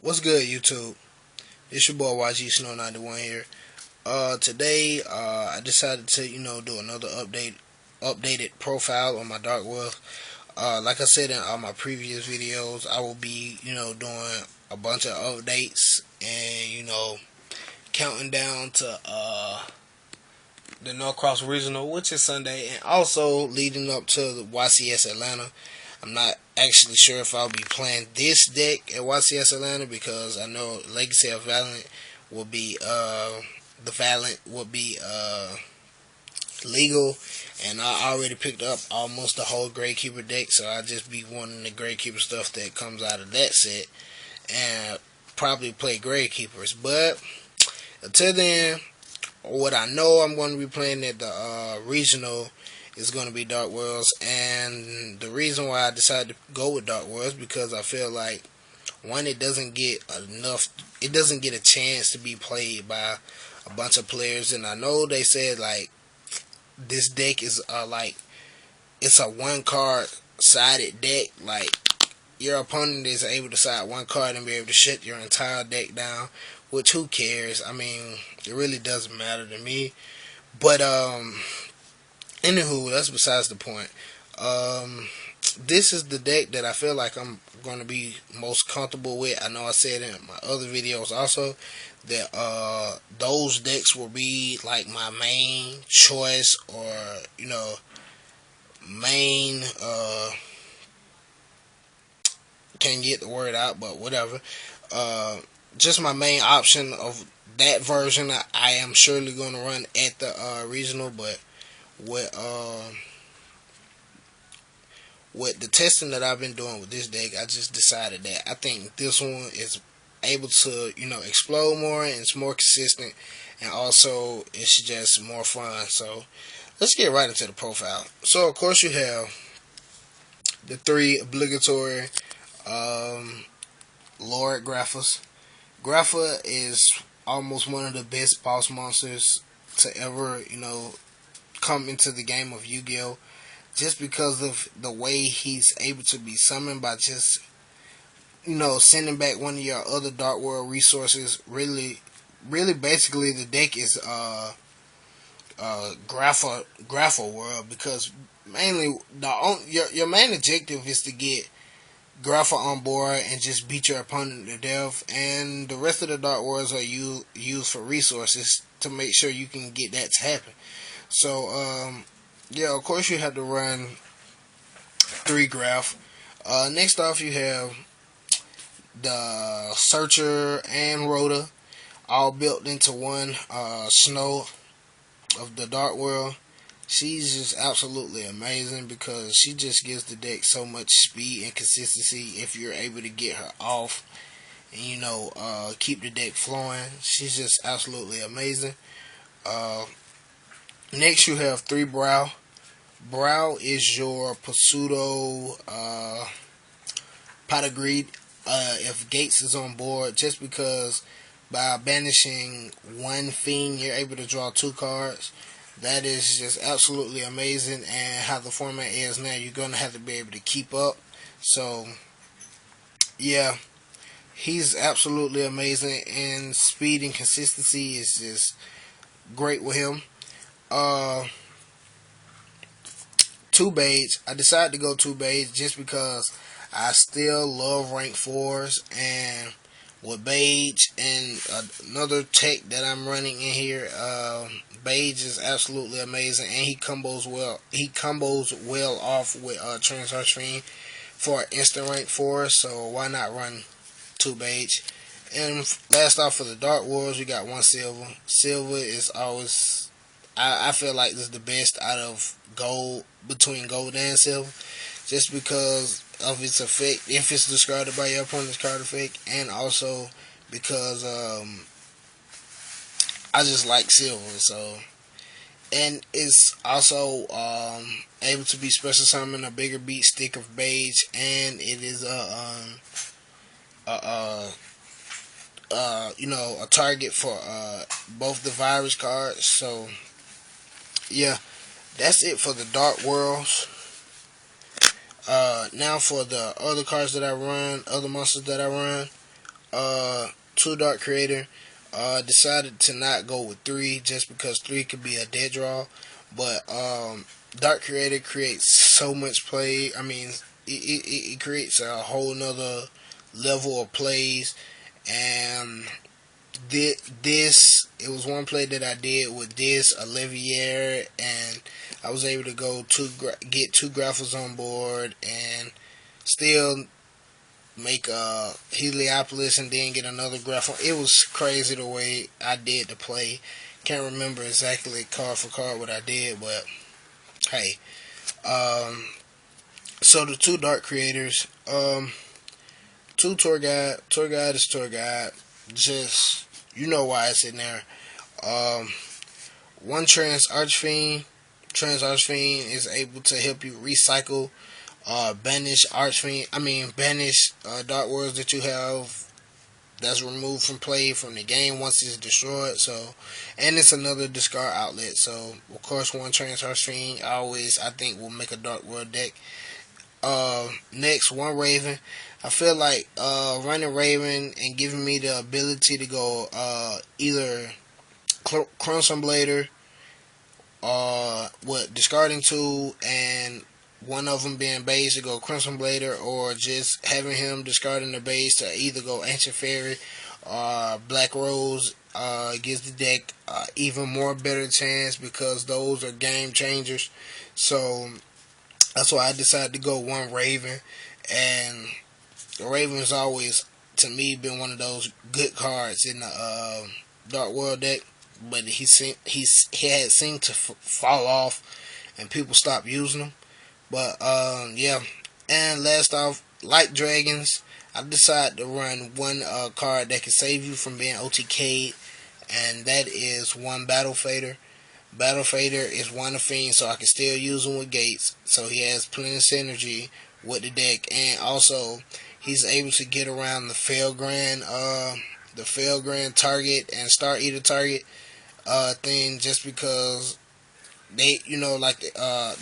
What's good, YouTube? It's your boy YG Snow 91 here. Today, I decided to, do another updated profile on my Dark World. Like I said in all my previous videos, I will be, doing a bunch of updates and, counting down to, the Norcross Regional, which is Sunday, and also leading up to the YCS Atlanta. I'm not actually sure if I'll be playing this deck at YCS Atlanta because I know Legacy of Valiant will be the Valiant will be legal, and I already picked up almost the whole Gravekeeper deck, so I'll just be wanting the Gravekeeper stuff that comes out of that set and probably play Gravekeepers. But until then, what I know I'm going to be playing at the regional is going to be Dark Worlds, and the reason why I decided to go with Dark Worlds because I feel like one, it doesn't get a chance to be played by a bunch of players, and I know they said like this deck is like it's a one card sided deck, like your opponent is able to side one card and be able to shut your entire deck down, which who cares? I mean, it really doesn't matter to me. But anywho, that's besides the point. This is the deck that I feel like I'm going to be most comfortable with. I know I said in my other videos also that those decks will be like my main choice, or main can't get the word out, but whatever. Just my main option of that version. I am surely going to run at the regional, but with with the testing that I've been doing with this deck, I just decided that I think this one is able to, explode more, and it's more consistent, and also it's just more fun. So let's get right into the profile. So of course you have the three obligatory Lord Graphas. Grapha is almost one of the best boss monsters to ever, come into the game of Yu-Gi-Oh! Just because of the way he's able to be summoned by just sending back one of your other Dark World resources. Really basically the deck is Grapha World, because mainly your main objective is to get Grapha on board and just beat your opponent to death, and the rest of the Dark Worlds are used for resources to make sure you can get that to happen. So yeah, of course you have to run 3 Graph. Next off, you have the Searcher and Rhoda, all built into one Snow of the Dark World. She's just absolutely amazing because she just gives the deck so much speed and consistency if you're able to get her off and keep the deck flowing. She's just absolutely amazing. Uh, Next you have 3 Brow. Brow is your pseudo pot of greed. If Gates is on board, just because by banishing one fiend, you're able to draw 2 cards. That is just absolutely amazing. And how the format is now, you're going to have to be able to keep up. So, yeah, he's absolutely amazing. And speed and consistency is just great with him. 2 Beige. I decided to go 2 Beige just because I still love rank 4s, and with Beige and another tech that I'm running in here, Beige is absolutely amazing, and he combos well. He combos well off with Transfer Stream for instant rank 4, so why not run 2 Beige? And last off for the Dark Wars, we got 1 Silver. Silver is always, I feel like this is the best out of gold, between gold and silver, just because of its effect if it's discarded by your opponent's card effect, and also because I just like silver. So, and it's also able to be special summon a bigger beat stick of Beige, and it is a a target for both the virus cards. So yeah, that's it for the Dark Worlds. Now for the other cards that I run, other monsters that I run. two Dark Creator. Decided to not go with three just because three could be a dead draw. But Dark Creator creates so much play. I mean, it creates a whole nother level of plays. And this it was one play that I did with this Olivier, and I was able to get two Graffles on board and still make Heliopolis and then get another Graffle. It was crazy the way I did the play. Can't remember exactly card for card what I did, but hey. Um, so the two Dark Creators, two Tour Guide. Tour Guide is Tour Guide. Just you know why it's in there. Um, one Trans Archfiend. Trans Archfiend is able to help you recycle, banish Archfiend. I mean, banish Dark Worlds that you have that's removed from play from the game once it's destroyed. So, and it's another discard outlet. So, of course, one Trans Archfiend I think will make a Dark World deck. Next, one Raven. I feel like running Raven and giving me the ability to go either Crimson Blader, with discarding two and one of them being base to go Crimson Blader, or just having him discarding the base to either go Ancient Fairy or Black Rose. Gives the deck even more better chance because those are game changers. So that's why I decided to go one Raven, and the Raven's always, to me, been one of those good cards in the Dark World deck, but he had seemed to fall off, and people stopped using them. But yeah, and last off, like Dragons, I decided to run one card that can save you from being OTK'd, and that is one Battle Fader. Battle Fader is one of Fiend, so I can still use him with Gates. So he has plenty of synergy with the deck, and also he's able to get around the Felgrand target and Star Eater target thing, just because they, like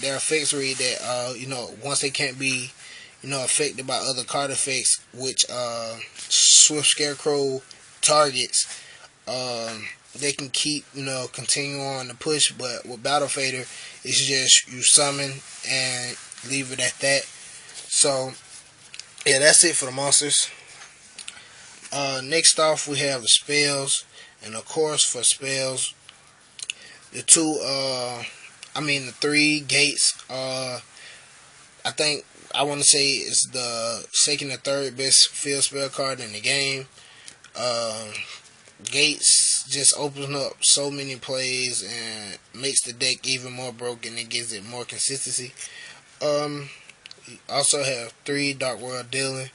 their effects read that once they can't be affected by other card effects, which Swift Scarecrow targets. They can keep, continue on the push, but with Battle Fader, it's just you summon and leave it at that. So, yeah, that's it for the monsters. Next off, we have the spells, and of course, for spells, the the three gates. I think I want to say is the second or third best field spell card in the game. Gates just opens up so many plays and makes the deck even more broken and gives it more consistency. You also have three Dark World Dealing.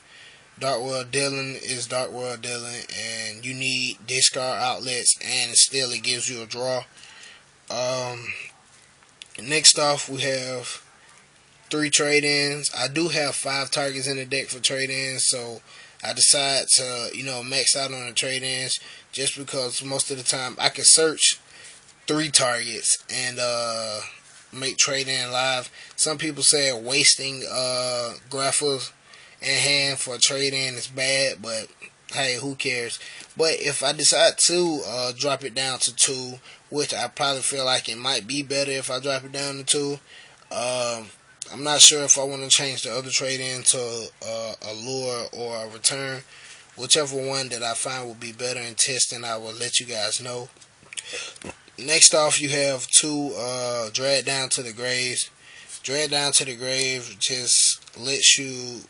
Dark World Dealing is Dark World Dealing, and you need discard outlets, and still it gives you a draw. Next off, we have three trade-ins. I do have 5 targets in the deck for trade-ins, so I decide to, max out on the trade-ins just because most of the time I can search 3 targets and make trade-in live. Some people say wasting Graffles in hand for a trade-in is bad, but hey, who cares? But if I decide to drop it down to 2, which I probably feel like it might be better if I drop it down to 2, I'm not sure if I want to change the other trade-in to a lure or a return. Whichever one that I find will be better in testing, I will let you guys know. Next off, you have 2 Dread Down to the Graves. Dread Down to the Grave just lets you,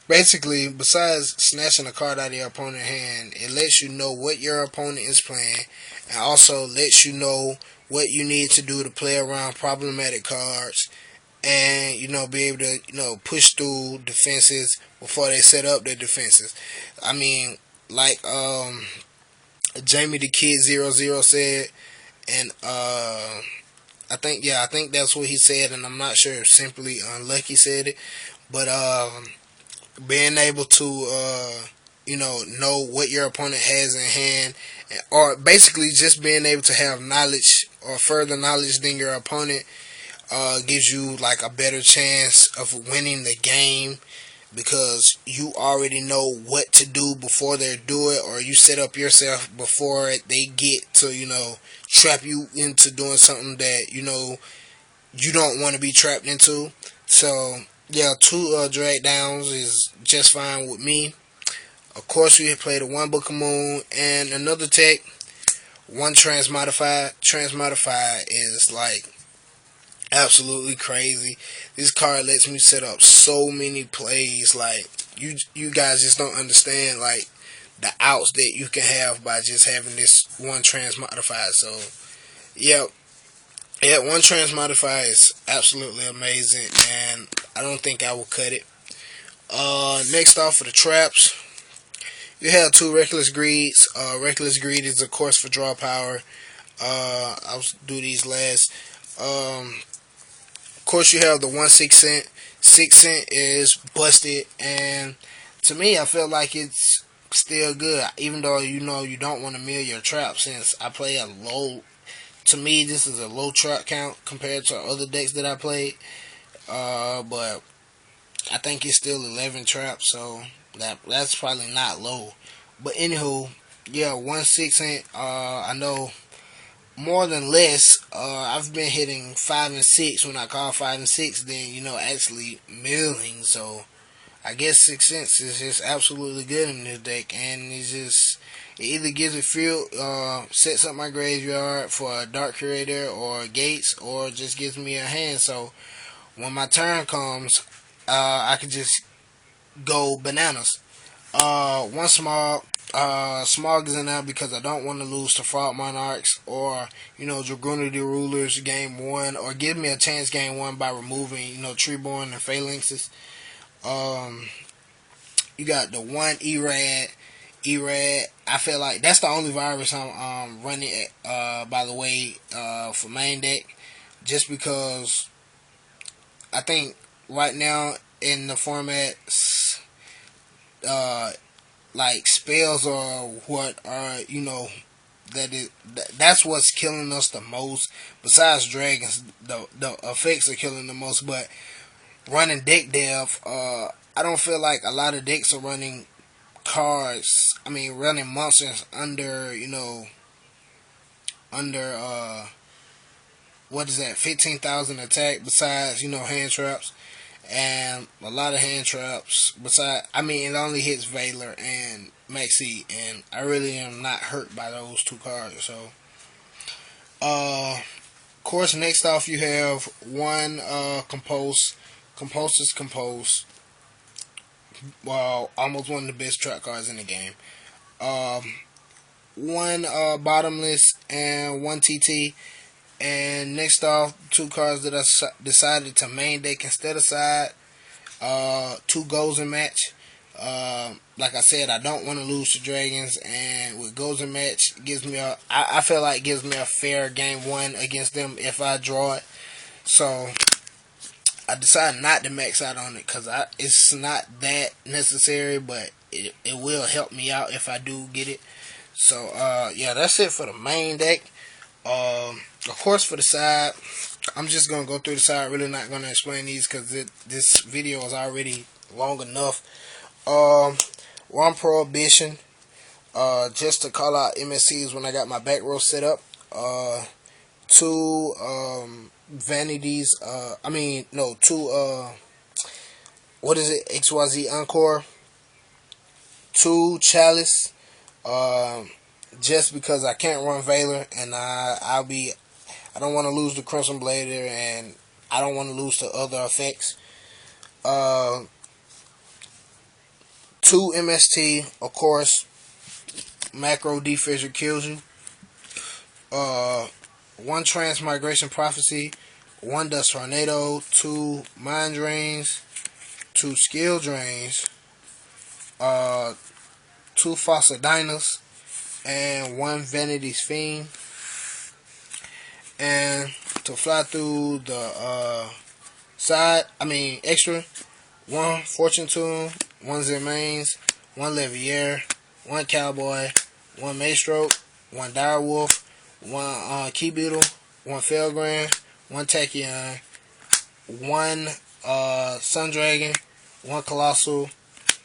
basically, besides snatching a card out of your opponent's hand, it lets you know what your opponent is playing, and also lets you know what you need to do to play around problematic cards, and be able to push through defenses before they set up their defenses. I mean, like Jamie the Kid 00 said, and I think that's what he said, and I'm not sure if Simply Unlucky said it, but being able to know what your opponent has in hand, or basically just being able to have knowledge or further knowledge than your opponent, gives you like a better chance of winning the game. because you already know what to do before they do it, or you set up yourself before they get to, trap you into doing something that, you don't want to be trapped into. So, yeah, two drag downs is just fine with me. Of course, we play the one Book of Moon and another tech, one Transmodify. Transmodify is like absolutely crazy. This card lets me set up so many plays. Like you guys just don't understand like the outs that you can have by just having this one Transmodify. So yeah, yeah, one Transmodify is absolutely amazing, and I don't think I will cut it. Next off for the traps, you have two Reckless Greeds. Reckless Greed is of course for draw power. I'll do these last. Of course, you have the 1/6 cent. 6 cent is busted, and to me, I feel like it's still good, even though you don't want to mill your trap. Since I play a low, to me, this is a low trap count compared to other decks that I played. But I think it's still 11 traps, so that's probably not low. But anywho, yeah, 1/6 cent. I know more than less. I've been hitting 5 and 6 when I call 5 and 6. Then actually milling. So I guess 6 cents is just absolutely good in this deck, and it either gives it fuel, sets up my graveyard for a Dark Curator or Gates, or just gives me a hand. So when my turn comes, I can just go bananas. One Smog is in there because I don't want to lose to Fraud Monarchs or Dragoonity Rulers game one, or give me a chance game one by removing Treeborn and Phalanxes. Um, you got the one Erad. Erad, I feel like that's the only virus I'm running. By the way, for main deck, just because I think right now in the format, uh, like spells are what are that's what's killing us the most. Besides dragons, the effects are killing the most. But running deck dev, I don't feel like a lot of decks are running cards. I mean, running monsters under under what is that, 15,000 attack. Besides hand traps. And a lot of hand traps. Besides, I mean, it only hits Valor and Maxi, and I really am not hurt by those two cards. So, of course, next off you have one Compulse. Compulse is Compulse. Well, almost one of the best trap cards in the game. Um, one Bottomless and one TT. And next off, two cards that I decided to main deck instead of side. Two goals in match. Like I said, I don't want to lose to dragons, and with goals in match gives me I feel like gives me a fair game one against them if I draw it. So I decided not to max out on it because it's not that necessary, but it will help me out if I do get it. So yeah, that's it for the main deck. Of course, for the side, I'm just gonna go through the side. Really not gonna explain these because this video is already long enough. One Prohibition. Just to call out MSCs when I got my back row set up. Two Vanities. I mean no, two what is it? XYZ Encore. Two Chalice. Just because I can't run Valor, and I don't want to lose the Crimson Blader, and I don't want to lose to other effects. Two MST, of course. Macro Defisher kills you. One Transmigration Prophecy. One Dust Tornado. Two Mind Drains. Two Skill Drains. Two Fossa Dinos. And one Vanity's Fiend. And to fly through the side, I mean extra, one Fortune Tune, one Zermaines, one Levier, one Cowboy, one Maestroke, one Direwolf, one Key Beetle, one Felgrand, one Tachyon, one Sun Dragon, One Colossal,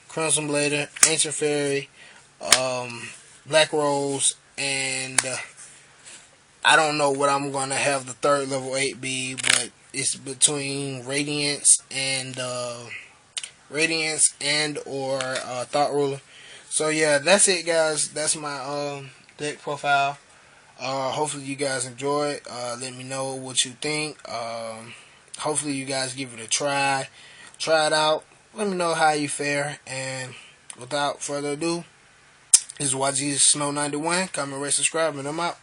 Crimson Blader, Ancient Fairy, Black Rose, and I don't know what I'm gonna have the third level 8 be, but it's between Radiance and or Thought Ruler. So yeah, that's it, guys. That's my deck profile. Hopefully you guys enjoy it. Let me know what you think. Hopefully you guys give it a try. Try it out. Let me know how you fare. And without further ado, this is YG Snow 91. Comment, rate, subscribe, and I'm out.